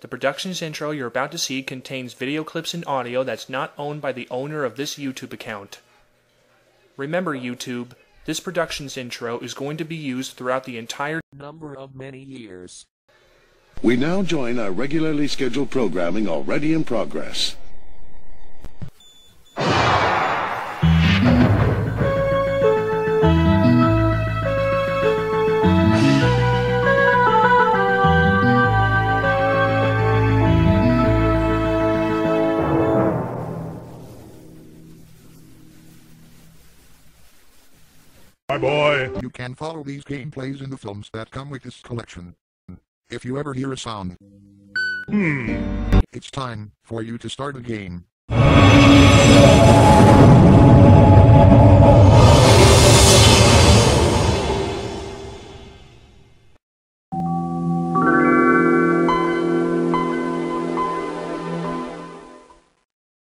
The Productions intro you're about to see contains video clips and audio that's not owned by the owner of this YouTube account. Remember, YouTube, this Productions intro is going to be used throughout the entire number of many years. We now join our regularly scheduled programming already in progress. My boy! You can follow these gameplays in the films that come with this collection. If you ever hear a sound, it's time for you to start a game.